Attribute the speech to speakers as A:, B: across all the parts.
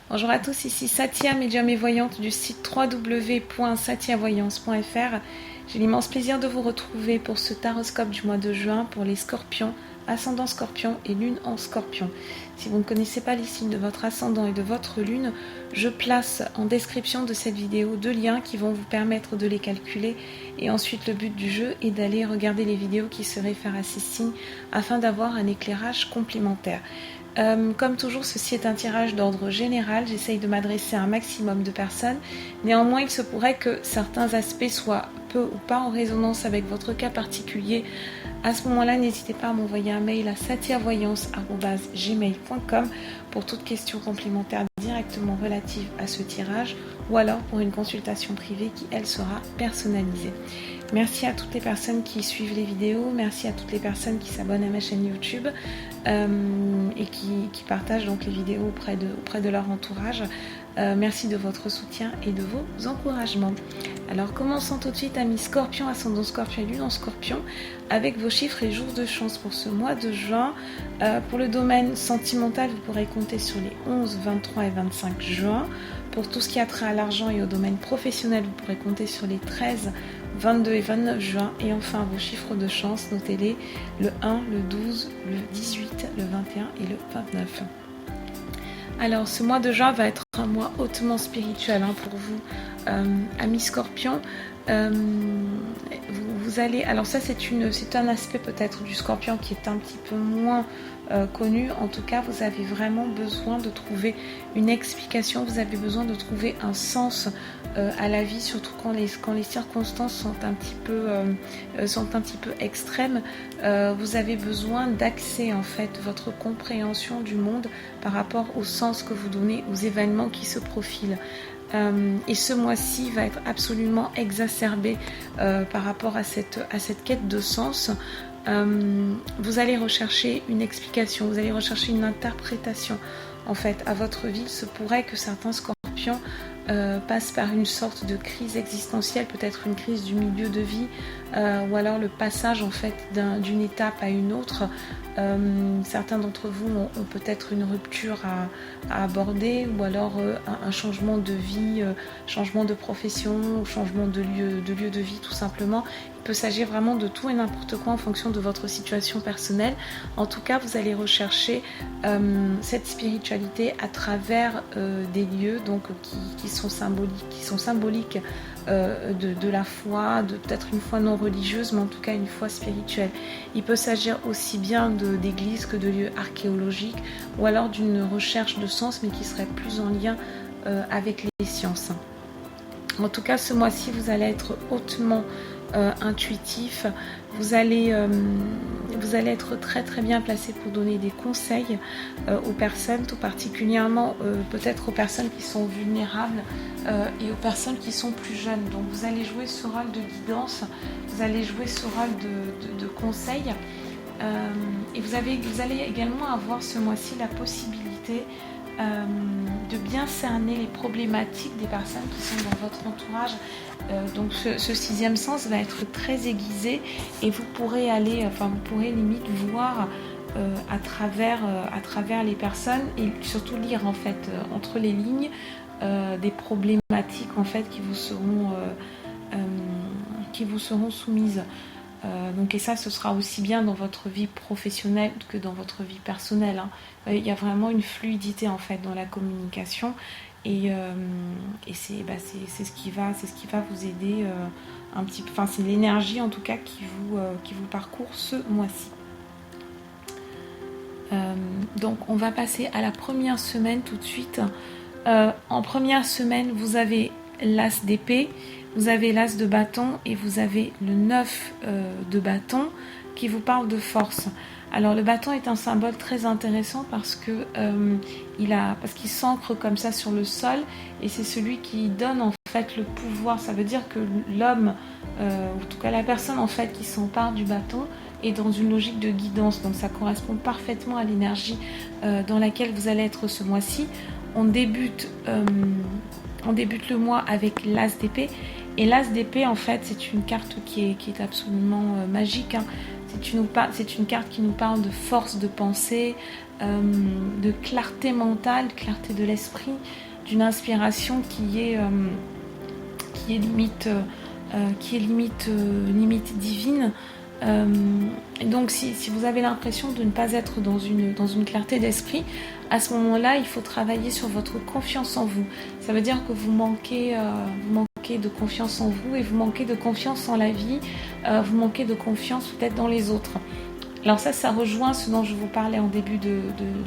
A: Bonjour à tous, ici Satya, médium et voyante du site www.satyavoyance.fr. J'ai l'immense plaisir de vous retrouver pour ce taroscope du mois de juin pour les scorpions, ascendant scorpion et lune en scorpion. Si vous ne connaissez pas les signes de votre ascendant et de votre lune, je place en description de cette vidéo 2 liens qui vont vous permettre de les calculer. Et ensuite, le but du jeu est d'aller regarder les vidéos qui se réfèrent à ces signes afin d'avoir un éclairage complémentaire. Comme toujours, ceci est un tirage d'ordre général. J'essaye de m'adresser à un maximum de personnes. Néanmoins, il se pourrait que certains aspects soient peu ou pas en résonance avec votre cas particulier. À ce moment-là, n'hésitez pas à m'envoyer un mail à satyavoyance@gmail.com pour toute question complémentaire directement relative à ce tirage ou alors pour une consultation privée qui, elle, sera personnalisée. Merci à toutes les personnes qui suivent les vidéos, merci à toutes les personnes qui s'abonnent à ma chaîne YouTube et qui partagent donc les vidéos auprès de leur entourage. Merci de votre soutien et de vos encouragements. Alors commençons tout de suite, amis Scorpion, ascendant Scorpion et lune en Scorpion, avec vos chiffres et jours de chance pour ce mois de juin. Pour le domaine sentimental, vous pourrez compter sur les 11, 23 et 25 juin. Pour tout ce qui a trait à l'argent et au domaine professionnel, vous pourrez compter sur les 13, 22 et 29 juin. Et enfin, vos chiffres de chance, notez-les, le 1, le 12, le 18, le 21 et le 29. Alors, ce mois de juin va être un mois hautement spirituel pour vous, amis Scorpion. Vous allez, alors ça c'est un aspect peut-être du Scorpion qui est un petit peu moins connu. En tout cas, vous avez vraiment besoin de trouver une explication, vous avez besoin de trouver un sens à la vie, surtout quand les circonstances sont un petit peu extrêmes. Vous avez besoin d'axer en fait votre compréhension du monde par rapport au sens que vous donnez aux événements qui se profilent. Et ce mois-ci va être absolument exacerbé par rapport à cette quête de sens. Vous allez rechercher une explication, vous allez rechercher une interprétation en fait à votre vie. Il se pourrait que certains scorpions passent par une sorte de crise existentielle, peut-être une crise du milieu de vie ou alors le passage en fait d'une étape à une autre. Certains d'entre vous ont peut-être une rupture à aborder ou alors un changement de vie, changement de profession ou changement de lieu de vie tout simplement. Il peut s'agir vraiment de tout et n'importe quoi en fonction de votre situation personnelle. En tout cas, vous allez rechercher cette spiritualité à travers des lieux donc, qui sont symboliques de la foi, de peut-être une foi non religieuse, mais en tout cas une foi spirituelle. Il peut s'agir aussi bien d'églises que de lieux archéologiques ou alors d'une recherche de sens, mais qui serait plus en lien avec les sciences. En tout cas, ce mois-ci, vous allez être hautement intuitif, vous allez être très très bien placé pour donner des conseils aux personnes, tout particulièrement peut-être aux personnes qui sont vulnérables et aux personnes qui sont plus jeunes. Donc vous allez jouer ce rôle de guidance, vous allez jouer ce rôle de conseil et vous allez également avoir ce mois-ci la possibilité de bien cerner les problématiques des personnes qui sont dans votre entourage. Donc ce sixième sens va être très aiguisé et vous pourrez limite voir à travers les personnes et surtout lire en fait entre les lignes des problématiques en fait qui vous seront soumises. Donc, et ça, ce sera aussi bien dans votre vie professionnelle que dans votre vie personnelle. Il y a vraiment une fluidité en fait dans la communication et c'est ce qui va vous aider un petit peu. Enfin, c'est l'énergie en tout cas qui vous parcourt ce mois-ci. Donc, on va passer à la première semaine tout de suite. En première semaine, vous avez l'as d'épée. Vous avez l'as de bâton et vous avez le 9 de bâton qui vous parle de force. Alors le bâton est un symbole très intéressant parce qu'il s'ancre comme ça sur le sol et c'est celui qui donne en fait le pouvoir. Ça veut dire que l'homme, en tout cas la personne en fait qui s'empare du bâton est dans une logique de guidance. Donc ça correspond parfaitement à l'énergie dans laquelle vous allez être ce mois-ci. On débute le mois avec l'as d'épée. Et l'as d'épée, en fait, c'est une carte qui est absolument magique. C'est une carte qui nous parle de force de pensée, de clarté mentale, clarté de l'esprit, d'une inspiration qui est limite divine. Et donc si vous avez l'impression de ne pas être dans une clarté d'esprit, à ce moment-là, il faut travailler sur votre confiance en vous. Ça veut dire que vous manquez de confiance en vous et vous manquez de confiance en la vie, vous manquez de confiance peut-être dans les autres. Alors ça rejoint ce dont je vous parlais en début de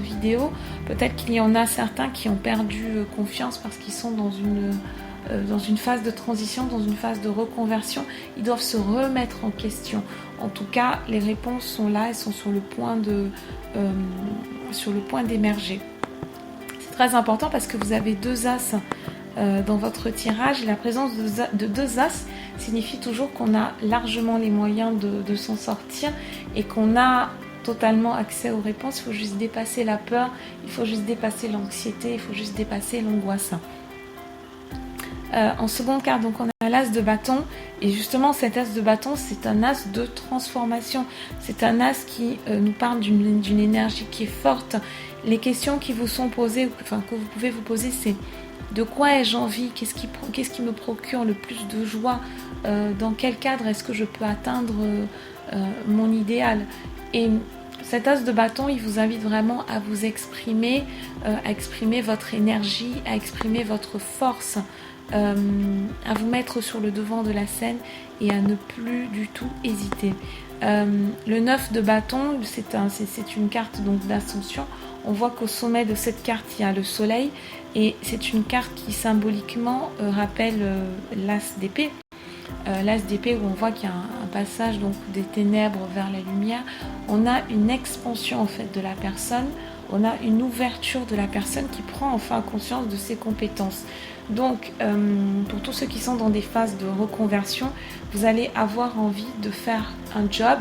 A: vidéo. Peut-être qu'il y en a certains qui ont perdu confiance parce qu'ils sont dans une phase de transition, dans une phase de reconversion. Ils doivent se remettre en question. En tout cas, les réponses sont là, elles sont sur le point d'émerger. C'est très important parce que vous avez 2 as dans votre tirage. La présence de 2 as signifie toujours qu'on a largement les moyens de s'en sortir et qu'on a totalement accès aux réponses. Il faut juste dépasser la peur, il faut juste dépasser l'anxiété, il faut juste dépasser l'angoisse. En seconde carte, donc on a l'as de bâton, et justement cet as de bâton, c'est un as de transformation, c'est un as qui nous parle d'une énergie qui est forte. Les questions qui vous sont posées, enfin que vous pouvez vous poser, c'est de quoi ai-je envie, qu'est-ce qui me procure le plus de joie, dans quel cadre est-ce que je peux atteindre mon idéal. Et cet as de bâton, il vous invite vraiment à vous exprimer, à exprimer votre énergie, à exprimer votre force, à vous mettre sur le devant de la scène et à ne plus du tout hésiter. Le 9 de bâton, c'est une carte donc d'ascension. On voit qu'au sommet de cette carte, il y a le soleil et c'est une carte qui symboliquement rappelle l'as d'épée. L'as d'épée où on voit qu'il y a un passage donc des ténèbres vers la lumière. On a une expansion en fait de la personne, on a une ouverture de la personne qui prend enfin conscience de ses compétences. Donc pour tous ceux qui sont dans des phases de reconversion, vous allez avoir envie de faire un job,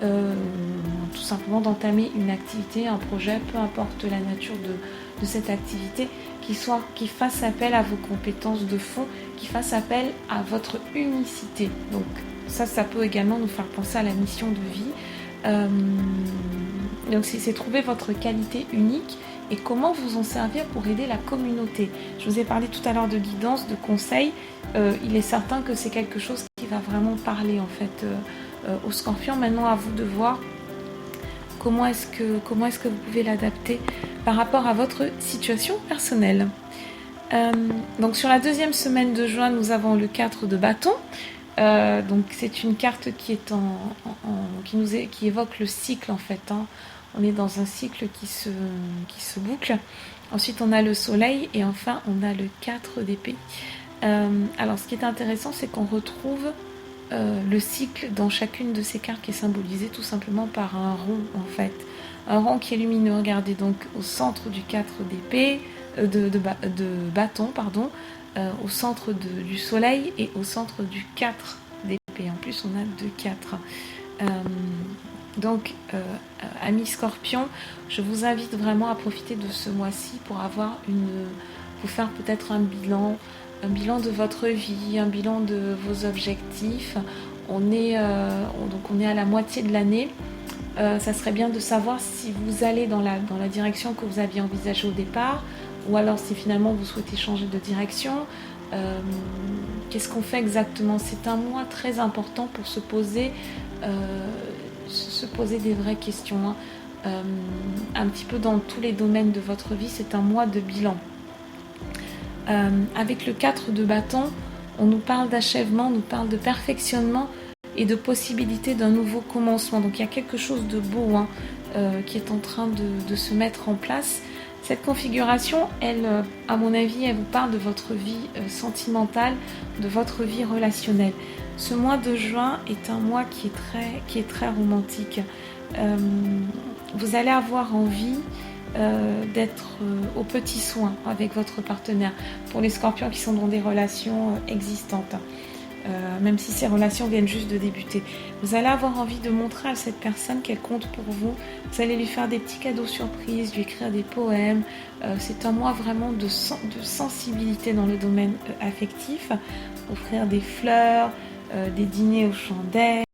A: tout simplement d'entamer une activité, un projet, peu importe la nature de cette activité, qui fasse appel à vos compétences de fond, qui fasse appel à votre unicité. Donc ça peut également nous faire penser à la mission de vie. Donc c'est trouver votre qualité unique et comment vous en servir pour aider la communauté. Je vous ai parlé tout à l'heure de guidance, de conseils. Il est certain que c'est quelque chose qui va vraiment parler en fait aux scorpions. Maintenant, à vous de voir comment est-ce que vous pouvez l'adapter par rapport à votre situation personnelle. Donc sur la 2e semaine de juin, nous avons le 4 de bâton. Donc c'est une carte qui évoque le cycle en fait. On est dans un cycle qui se boucle. Ensuite on a le soleil et enfin on a le 4 d'épée. Alors ce qui est intéressant, c'est qu'on retrouve le cycle dans chacune de ces cartes qui est symbolisée tout simplement par un rond en fait. Un rond qui est lumineux, regardez, donc au centre du 4 d'épée, de bâton, pardon, au centre du soleil et au centre du 4 d'épée. En plus, on a 2 4. Donc, amis scorpions, je vous invite vraiment à profiter de ce mois-ci pour vous faire peut-être un bilan de votre vie, un bilan de vos objectifs. On est à la moitié de l'année. Ça serait bien de savoir si vous allez dans la direction que vous aviez envisagée au départ, ou alors si finalement vous souhaitez changer de direction. Qu'est-ce qu'on fait exactement? C'est un mois très important pour se poser des vraies questions. Un petit peu dans tous les domaines de votre vie, c'est un mois de bilan. Avec le 4 de bâton, on nous parle d'achèvement, on nous parle de perfectionnement et de possibilité d'un nouveau commencement. Donc il y a quelque chose de beau qui est en train de se mettre en place. Cette configuration, elle, à mon avis, elle vous parle de votre vie sentimentale, de votre vie relationnelle. Ce mois de juin est un mois qui est très romantique. Vous allez avoir envie d'être aux petits soins avec votre partenaire. Pour les scorpions qui sont dans des relations existantes, même si ces relations viennent juste de débuter, vous allez avoir envie de montrer à cette personne qu'elle compte pour vous. Vous allez lui faire des petits cadeaux surprises, lui écrire des poèmes. C'est un mois vraiment de sensibilité dans le domaine affectif. Offrir des fleurs, des dîners aux chandelles.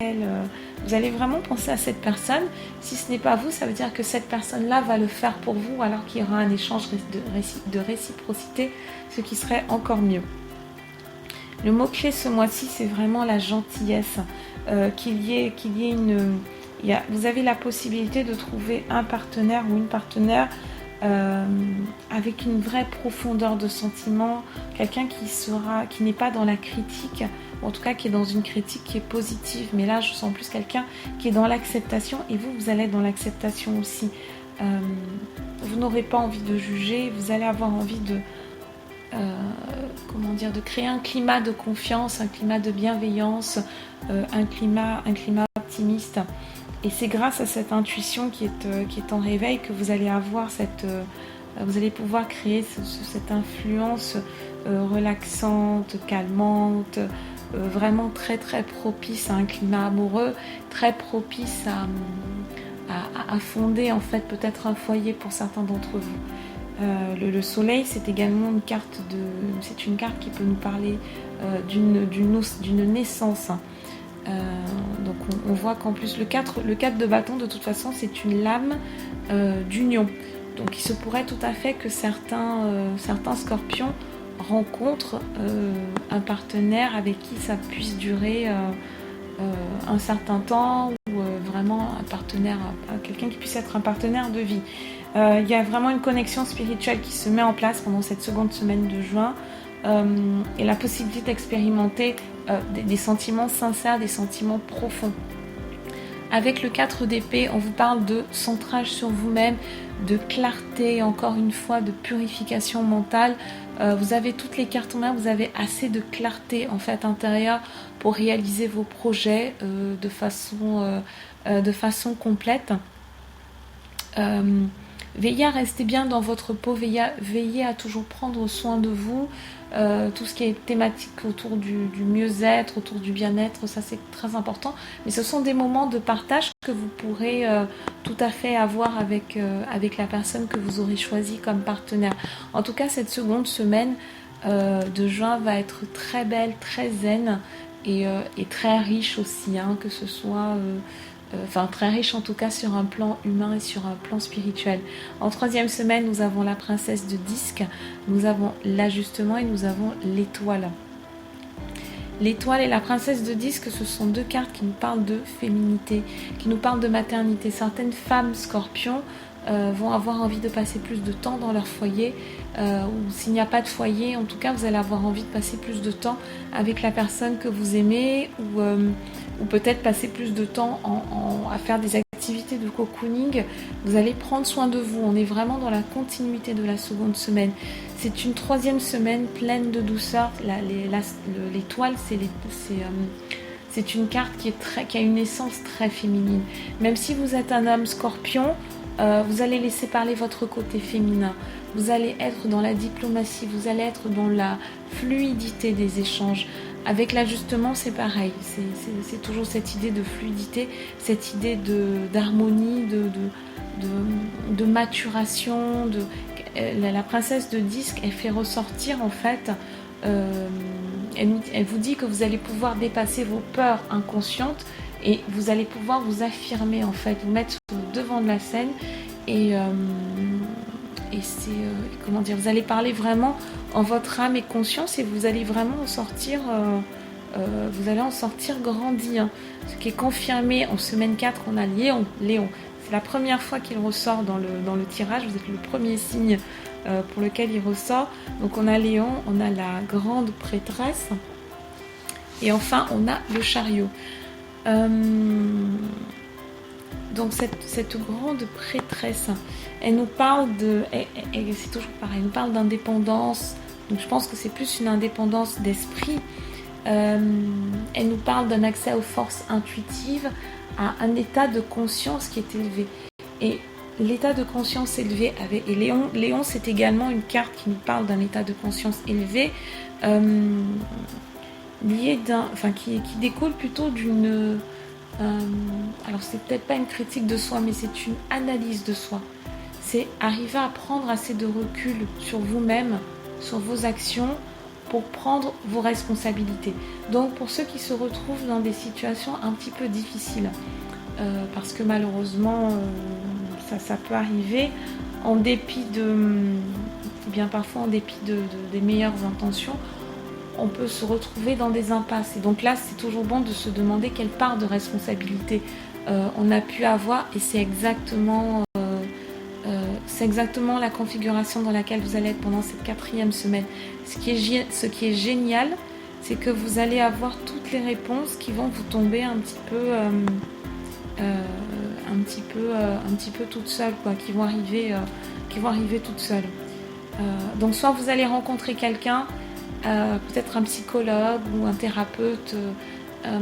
A: Vous allez vraiment penser à cette personne. Si ce n'est pas vous, ça veut dire que cette personne-là va le faire pour vous, alors qu'il y aura un échange de réciprocité, ce qui serait encore mieux. Le mot-clé ce mois-ci, c'est vraiment la gentillesse. Vous avez la possibilité de trouver un partenaire ou une partenaire avec une vraie profondeur de sentiment, quelqu'un qui n'est pas dans la critique, ou en tout cas qui est dans une critique qui est positive. Mais là, je sens plus quelqu'un qui est dans l'acceptation, et vous allez être dans l'acceptation aussi. Vous n'aurez pas envie de juger, vous allez avoir envie de créer un climat de confiance, un climat de bienveillance, un climat optimiste. Et c'est grâce à cette intuition qui est en réveil que vous allez avoir vous allez pouvoir créer cette influence relaxante, calmante, vraiment très très propice à un climat amoureux, très propice à fonder en fait peut-être un foyer pour certains d'entre vous. Le soleil, c'est également une carte qui peut nous parler d'une naissance. Donc on voit qu'en plus le 4 de bâton, de toute façon, c'est une lame d'union. Donc il se pourrait tout à fait que certains scorpions rencontrent un partenaire avec qui ça puisse durer un certain temps, ou vraiment un partenaire, quelqu'un qui puisse être un partenaire de vie. Il y a vraiment une connexion spirituelle qui se met en place pendant cette seconde semaine de juin, et la possibilité d'expérimenter des sentiments sincères, des sentiments profonds. Avec le 4 d'épée, on vous parle de centrage sur vous-même, de clarté, encore une fois, de purification mentale. Vous avez toutes les cartes en main, vous avez assez de clarté en fait intérieure pour réaliser vos projets de façon complète. Veillez à rester bien dans votre peau, veillez à toujours prendre soin de vous. Tout ce qui est thématique autour du mieux-être, autour du bien-être, ça c'est très important. Mais ce sont des moments de partage que vous pourrez tout à fait avoir avec la personne que vous aurez choisie comme partenaire. En tout cas, cette seconde semaine de juin va être très belle, très zen et très riche aussi, hein, que ce soit... très riche en tout cas sur un plan humain et sur un plan spirituel. En troisième semaine, nous avons la princesse de disque, nous avons l'ajustement et nous avons l'étoile. L'étoile et la princesse de disque, ce sont deux cartes qui nous parlent de féminité, qui nous parlent de maternité. Certaines femmes scorpions vont avoir envie de passer plus de temps dans leur foyer, ou s'il n'y a pas de foyer, en tout cas vous allez avoir envie de passer plus de temps avec la personne que vous aimez, ou peut-être passer plus de temps à faire des activités de cocooning. Vous allez prendre soin de vous. On est vraiment dans la continuité de la seconde semaine. C'est une troisième semaine pleine de douceur. L'étoile, c'est une carte qui a une essence très féminine. Même si vous êtes un homme scorpion, vous allez laisser parler votre côté féminin. Vous allez être dans la diplomatie, vous allez être dans la fluidité des échanges. Avec l'ajustement, c'est pareil. C'est toujours cette idée de fluidité, cette idée d'harmonie, de maturation. La princesse de disque, elle fait ressortir en fait... elle vous dit que vous allez pouvoir dépasser vos peurs inconscientes et vous allez pouvoir vous affirmer en fait, vous mettre sur le devant de la scène et vous allez parler vraiment en votre âme et conscience et vous allez vraiment en sortir grandi, hein. Ce qui est confirmé en semaine 4, on a Léon. C'est la première fois qu'il ressort dans le tirage, vous êtes le premier signe pour lequel il ressort. Donc on a Léon, on a la grande prêtresse et enfin on a le chariot. Donc cette grande prêtresse, elle nous parle c'est toujours pareil, elle nous parle d'indépendance. Donc je pense que c'est plus une indépendance d'esprit. Elle nous parle d'un accès aux forces intuitives, à un état de conscience qui est élevé. Et l'état de conscience élevé et Léon, c'est également une carte qui nous parle d'un état de conscience élevé, qui découle plutôt d'une... alors c'est peut-être pas une critique de soi, mais c'est une analyse de soi. C'est arriver à prendre assez de recul sur vous-même, sur vos actions, pour prendre vos responsabilités. Donc pour ceux qui se retrouvent dans des situations un petit peu difficiles, parce que malheureusement ça peut arriver, en dépit parfois en dépit des meilleures intentions, on peut se retrouver dans des impasses. Et donc là, c'est toujours bon de se demander quelle part de responsabilité on a pu avoir, et c'est exactement la configuration dans laquelle vous allez être pendant cette 4e semaine. Ce qui est génial, c'est que vous allez avoir toutes les réponses qui vont vous tomber un petit peu toutes seules, quoi, qui vont arriver toutes seules. Donc soit vous allez rencontrer quelqu'un, peut-être un psychologue ou un thérapeute, un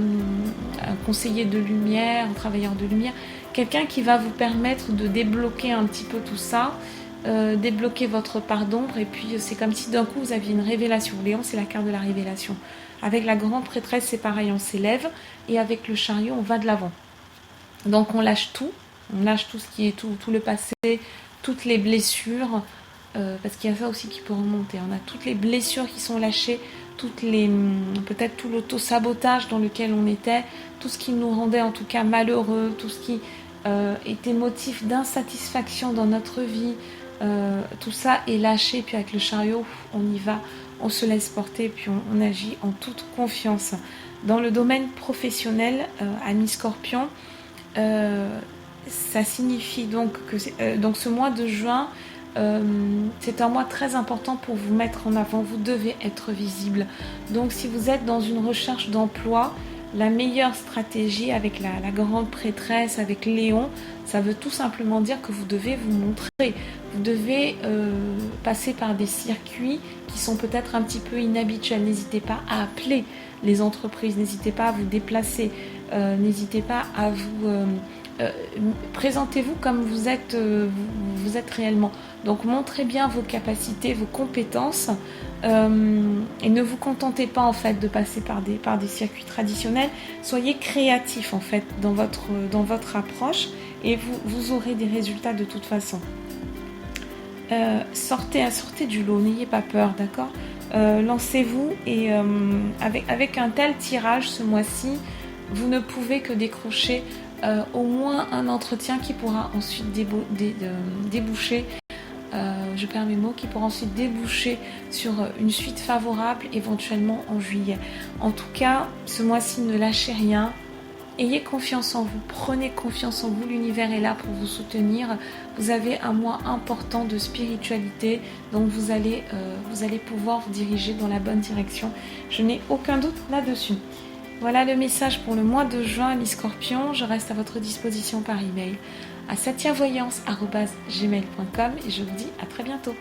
A: conseiller de lumière, un travailleur de lumière, quelqu'un qui va vous permettre de débloquer un petit peu tout ça, débloquer votre part d'ombre, et puis c'est comme si d'un coup vous aviez une révélation. Léon, c'est la carte de la révélation. Avec la grande prêtresse, c'est pareil, on s'élève, et avec le chariot, on va de l'avant. Donc on lâche tout ce qui est tout le passé, toutes les blessures, parce qu'il y a ça aussi qui peut remonter. On a toutes les blessures qui sont lâchées, peut-être tout l'auto-sabotage dans lequel on était, tout ce qui nous rendait en tout cas malheureux, tout ce qui était motif d'insatisfaction dans notre vie, tout ça est lâché. Puis avec le chariot, on y va, on se laisse porter, puis on agit en toute confiance. Dans le domaine professionnel, ami Scorpion, ça signifie donc que donc ce mois de juin, c'est un mois très important pour vous mettre en avant. Vous devez être visible. Donc si vous êtes dans une recherche d'emploi, la meilleure stratégie avec la grande prêtresse, avec Léon, ça veut tout simplement dire que vous devez vous montrer. Vous devez passer par des circuits qui sont peut-être un petit peu inhabituels. N'hésitez pas à appeler les entreprises, n'hésitez pas à vous déplacer, n'hésitez pas à vous... présentez-vous comme vous êtes réellement. Donc montrez bien vos capacités, vos compétences, et ne vous contentez pas en fait de passer par des circuits traditionnels. Soyez créatif en fait dans votre approche, et vous aurez des résultats de toute façon. Sortez du lot, n'ayez pas peur, d'accord. Lancez-vous, et avec un tel tirage ce mois-ci, vous ne pouvez que décrocher au moins un entretien qui pourra ensuite déboucher, je perds mes mots, qui pourra ensuite déboucher sur une suite favorable éventuellement en juillet. En tout cas, ce mois-ci, ne lâchez rien, ayez confiance en vous, prenez confiance en vous, l'univers est là pour vous soutenir. Vous avez un mois important de spiritualité, donc vous allez pouvoir vous diriger dans la bonne direction. Je n'ai aucun doute là-dessus. Voilà le message pour le mois de juin, les Scorpions. Je reste à votre disposition par email à satiavoyance@gmail.com, et je vous dis à très bientôt.